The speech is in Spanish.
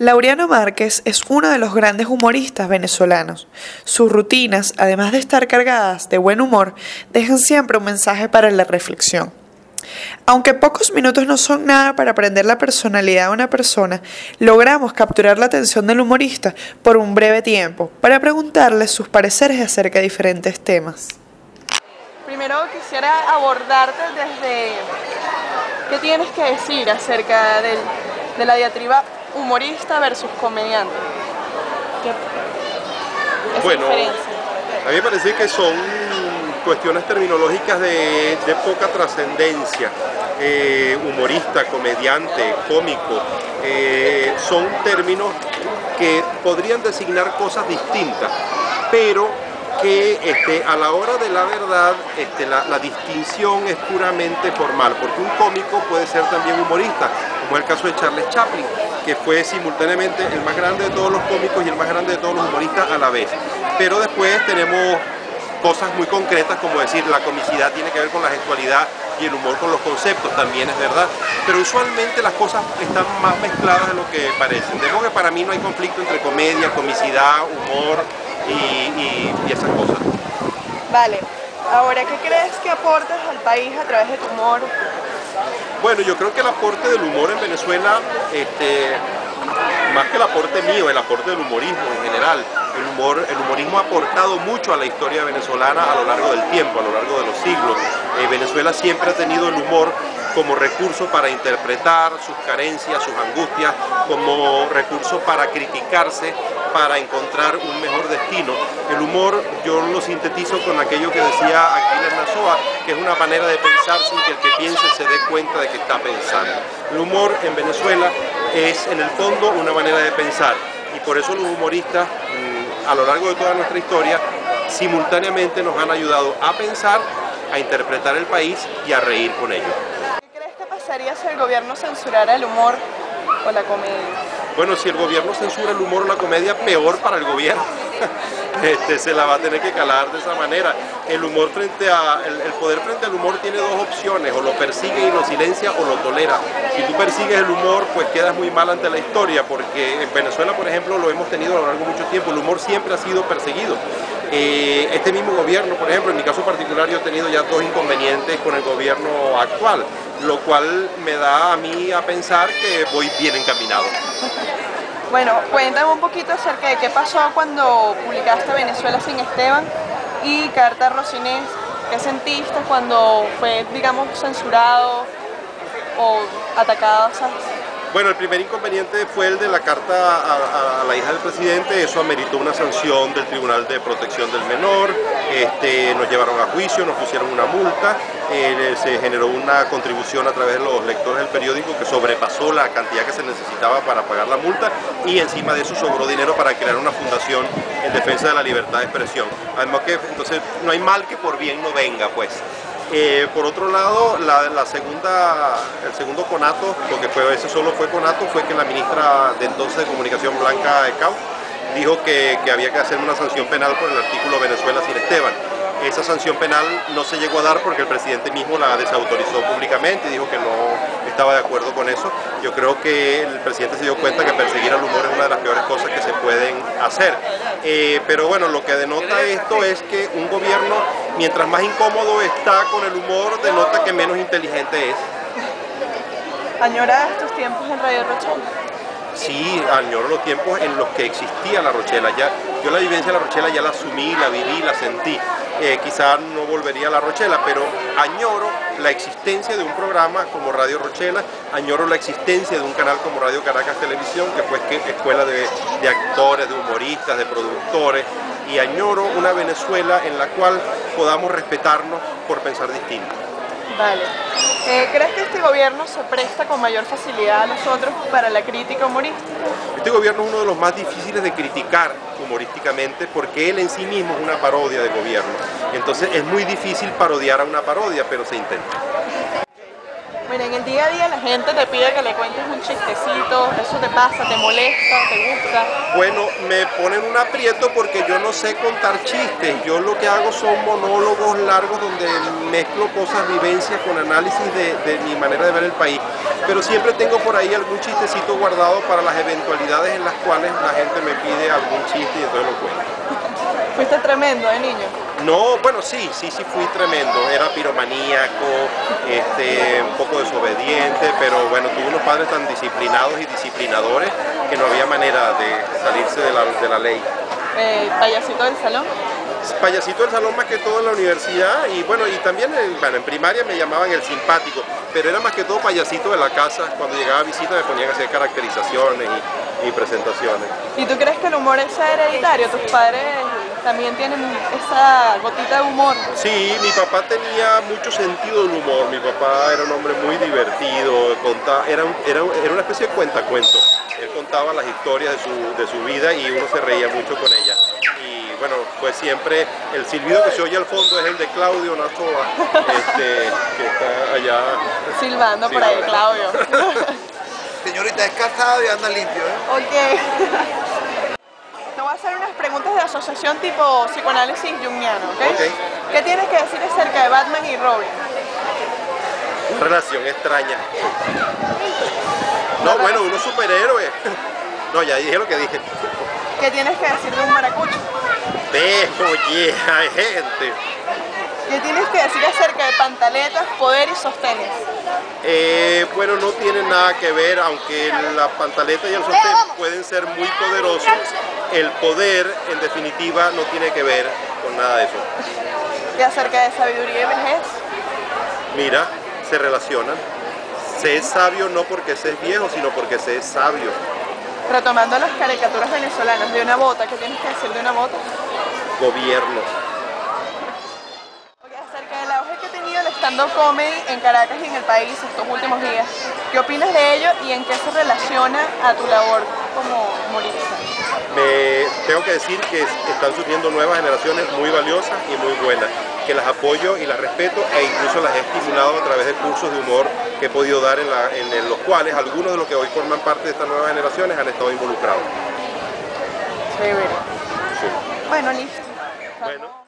Laureano Márquez es uno de los grandes humoristas venezolanos. Sus rutinas, además de estar cargadas de buen humor, dejan siempre un mensaje para la reflexión. Aunque pocos minutos no son nada para aprender la personalidad de una persona, logramos capturar la atención del humorista por un breve tiempo para preguntarle sus pareceres acerca de diferentes temas. Primero quisiera abordarte desde qué tienes que decir acerca de la diatriba humorista versus comediante. Bueno, diferencia? a mí me parece que son cuestiones terminológicas de poca trascendencia. Humorista, comediante, cómico, son términos que podrían designar cosas distintas, pero que a la hora de la verdad la distinción es puramente formal, porque un cómico puede ser también humorista, como es el caso de Charles Chaplin, que fue simultáneamente el más grande de todos los cómicos y el más grande de todos los humoristas a la vez. Pero después tenemos cosas muy concretas, como decir, la comicidad tiene que ver con la gestualidad y el humor con los conceptos, también es verdad, pero usualmente las cosas están más mezcladas de lo que parecen. De modo que para mí no hay conflicto entre comedia, comicidad, humor y esas cosas. Vale, ahora, ¿qué crees que aportas al país a través de tu humor? Bueno, yo creo que el aporte del humor en Venezuela, más que el aporte mío, el aporte del humorismo en general. El humorismo ha aportado mucho a la historia venezolana a lo largo del tiempo, a lo largo de los siglos. Venezuela siempre ha tenido el humor como recurso para interpretar sus carencias, sus angustias, como recurso para criticarse, para encontrar un mejor destino. El humor yo lo sintetizo con aquello que decía Aquiles Nazoa, que es una manera de pensar sin que el que piense se dé cuenta de que está pensando. El humor en Venezuela es en el fondo una manera de pensar, y por eso los humoristas a lo largo de toda nuestra historia simultáneamente nos han ayudado a pensar, a interpretar el país y a reír con ello. ¿Qué crees que pasaría si el gobierno censurara el humor o la comedia? Bueno, si el gobierno censura el humor o la comedia, peor para el gobierno. Se la va a tener que calar de esa manera. El poder frente al humor tiene dos opciones: o lo persigue y lo silencia, o lo tolera. Si tú persigues el humor, pues quedas muy mal ante la historia, porque en Venezuela, por ejemplo, lo hemos tenido a lo largo de mucho tiempo. El humor siempre ha sido perseguido. Este mismo gobierno, por ejemplo, en mi caso particular, yo he tenido ya dos inconvenientes con el gobierno actual, lo cual me da a mí a pensar que voy bien encaminado. Bueno, cuéntame un poquito acerca de qué pasó cuando publicaste Venezuela sin Esteban y Carta a Rocinés. ¿Qué sentiste cuando fue, digamos, censurado o atacado? ¿Sabes? Bueno, el primer inconveniente fue el de la carta a la hija del presidente. Eso ameritó una sanción del Tribunal de Protección del Menor. Nos llevaron a juicio, nos pusieron una multa, se generó una contribución a través de los lectores del periódico que sobrepasó la cantidad que se necesitaba para pagar la multa, y encima de eso sobró dinero para crear una fundación en defensa de la libertad de expresión. Además que entonces no hay mal que por bien no venga, pues. Por otro lado, el segundo conato, lo que fue, ese solo fue conato, fue que la ministra de entonces de Comunicación, Blanca Ecao, dijo que había que hacer una sanción penal por el artículo Venezuela sin Esteban. Esa sanción penal no se llegó a dar porque el presidente mismo la desautorizó públicamente y dijo que no estaba de acuerdo con eso. Yo creo que el presidente se dio cuenta que perseguir al humor es una de las peores cosas que se pueden hacer. Pero bueno, lo que denota esto es que un gobierno, mientras más incómodo está con el humor, denota que menos inteligente es. ¿Añoras tus tiempos en Radio Rochela? Sí, añoro los tiempos en los que existía La Rochela. Yo la vivencia de La Rochela ya la asumí, la viví, la sentí. Quizás no volvería a La Rochela, pero añoro la existencia de un programa como Radio Rochela, añoro la existencia de un canal como Radio Caracas Televisión, que fue escuela de actores, de humoristas, de productores, y añoro una Venezuela en la cual podamos respetarnos por pensar distinto. Vale. ¿Crees que este gobierno se presta con mayor facilidad a nosotros para la crítica humorística? Este gobierno es uno de los más difíciles de criticar humorísticamente porque él en sí mismo es una parodia de gobierno. Entonces es muy difícil parodiar a una parodia, pero se intenta. Bueno, en el día a día la gente te pide que le cuentes un chistecito, ¿eso te pasa, te molesta, te gusta? Bueno, me ponen un aprieto porque yo no sé contar chistes. Yo lo que hago son monólogos largos donde mezclo cosas, vivencias con análisis de mi manera de ver el país. Pero siempre tengo por ahí algún chistecito guardado para las eventualidades en las cuales la gente me pide algún chiste y entonces lo cuento. ¿Fuiste tremendo de niño? No, bueno, sí fui tremendo. Era piromaníaco, un poco desobediente, pero bueno, tuve unos padres tan disciplinados y disciplinadores que no había manera de salirse de la ley. ¿Payasito del salón? Payasito del salón más que todo en la universidad y bueno, y también en primaria me llamaban el simpático, pero era más que todo payasito de la casa. Cuando llegaba a visita me ponían a hacer caracterizaciones y presentaciones. ¿Y tú crees que el humor es hereditario? ¿Tus padres también tienen esa gotita de humor? Sí, mi papá tenía mucho sentido del humor. Mi papá era un hombre muy divertido, era una especie de cuentacuentos. Él contaba las historias de su vida y uno se reía mucho con ella. Y bueno, pues siempre el silbido que se oye al fondo es el de Claudio Nazoa, que está allá silbando por ahí, Claudio. Señorita, es casado y anda limpio, ¿eh? Ok. Te voy a hacer unas preguntas de asociación tipo psicoanálisis junguiano, ¿ok? Ok. ¿Qué tienes que decir acerca de Batman y Robin? Una relación extraña. No, bueno, unos superhéroes. No, ya dije lo que dije. ¿Qué tienes que decir de un maracucho? Oye, gente. ¿Qué tienes que decir acerca de pantaletas, poder y sostenes? Bueno, no tienen nada que ver, aunque la pantaleta y el sostén pueden ser muy poderosos, el poder en definitiva no tiene que ver con nada de eso. ¿Y acerca de sabiduría y vejez? Mira, se relacionan. Se es sabio no porque se es viejo, sino porque se es sabio. Retomando las caricaturas venezolanas de una bota, ¿qué tienes que decir de una bota? Gobierno. Acerca del auge que ha tenido el stand-up comedy en Caracas y en el país estos últimos días, ¿qué opinas de ello y en qué se relaciona a tu labor como humorista? Tengo que decir que están surgiendo nuevas generaciones muy valiosas y muy buenas, que las apoyo y las respeto e incluso las he estimulado a través de cursos de humor que he podido dar en los cuales algunos de los que hoy forman parte de estas nuevas generaciones han estado involucrados. Chévere. Sí. Bueno, listo. Bueno.